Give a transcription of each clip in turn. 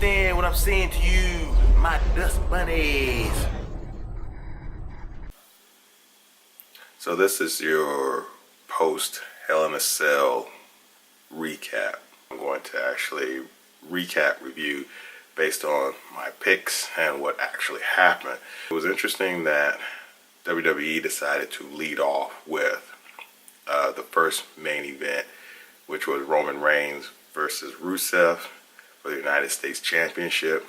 understand what I'm saying to you, my Dust Bunaize? So this is your post Hell in a Cell recap. I'm going to actually recap review based on my picks and what actually happened. It was interesting that WWE decided to lead off with the first main event, which was Roman Reigns versus Rusev for the United States Championship.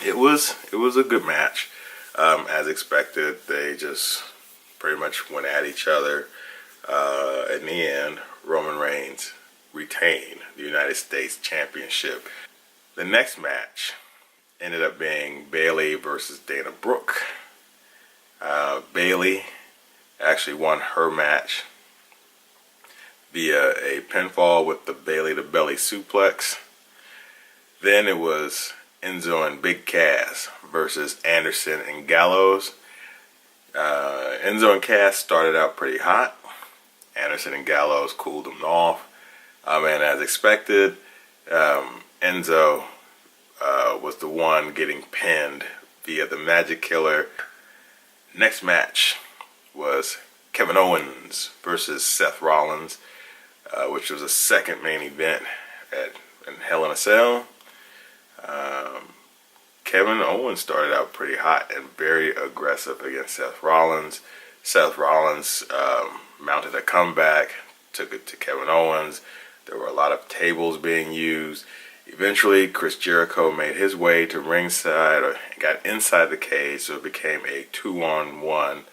It was a good match. As expected, they just pretty much went at each other. In the end, Roman Reigns retained the United States Championship. The next match ended up being Bayley versus Dana Brooke. Bayley actually won her match via a pinfall with the Bayley to belly suplex. Then it was Enzo and Big Cass versus Anderson and Gallows. Enzo and Cass started out pretty hot. Anderson and Gallows cooled them off. And as expected, Enzo was the one getting pinned via the Magic Killer. Next match was Kevin Owens versus Seth Rollins, which was a second main event in Hell in a Cell. Kevin Owens started out pretty hot and very aggressive against Seth Rollins. Seth Rollins mounted a comeback, took it to Kevin Owens. There were a lot of tables being used. Eventually, Chris Jericho made his way to ringside or got inside the cage, so it became a 2-on-1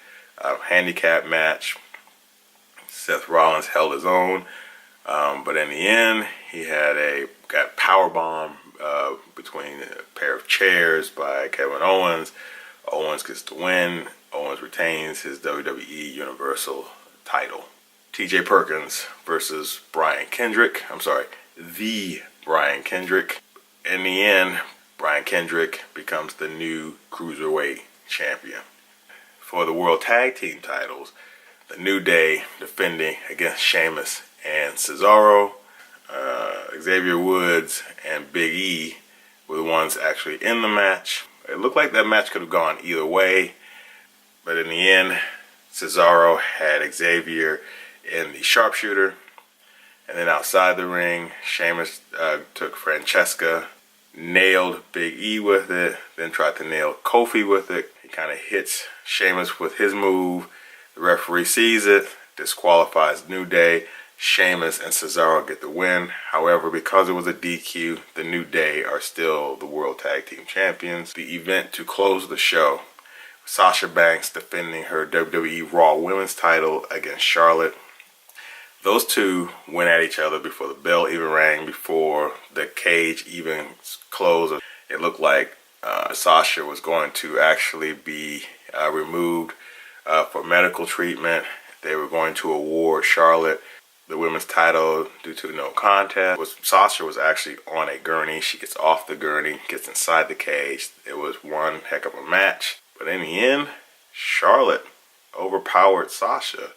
handicap match. Seth Rollins held his own, but in the end, he got powerbombed between a pair of chairs by Kevin Owens. Owens gets the win. Owens retains his WWE Universal title. TJ Perkins versus Brian Kendrick. I'm sorry, the Brian Kendrick. In the end, Brian Kendrick becomes the new Cruiserweight champion. For the World Tag Team titles, the New Day defending against Sheamus and Cesaro. Xavier Woods and Big E were the ones actually in the match. It looked like that match could have gone either way, but in the end, Cesaro had Xavier in the sharpshooter. And then outside the ring, Sheamus took Francesca, nailed Big E with it, then tried to nail Kofi with it. He kind of hits Sheamus with his move. The referee sees it, disqualifies New Day. Sheamus and Cesaro get the win. However, because it was a DQ, the New Day are still the World Tag Team Champions. The event to close the show, Sasha Banks defending her WWE Raw Women's title against Charlotte. Those two went at each other before the bell even rang, before the cage even closed. It looked like Sasha was going to actually be removed for medical treatment. They were going to award Charlotte the women's title due to no contest. Sasha was actually on a gurney. She gets off the gurney, gets inside the cage. It was one heck of a match. But in the end, Charlotte overpowered Sasha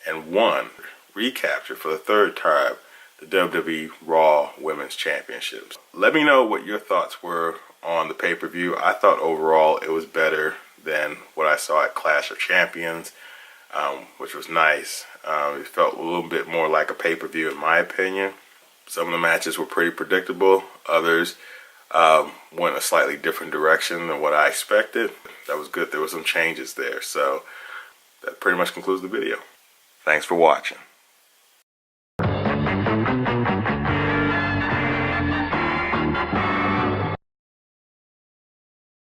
and won, recaptured for the third time the WWE Raw Women's Championships. Let me know what your thoughts were on the pay-per-view. I thought overall it was better than what I saw at Clash of Champions, which was nice. It felt a little bit more like a pay-per-view in my opinion. Some of the matches were pretty predictable. Others went a slightly different direction than what I expected. That was good. There were some changes there. So that pretty much concludes the video. Thanks for watching.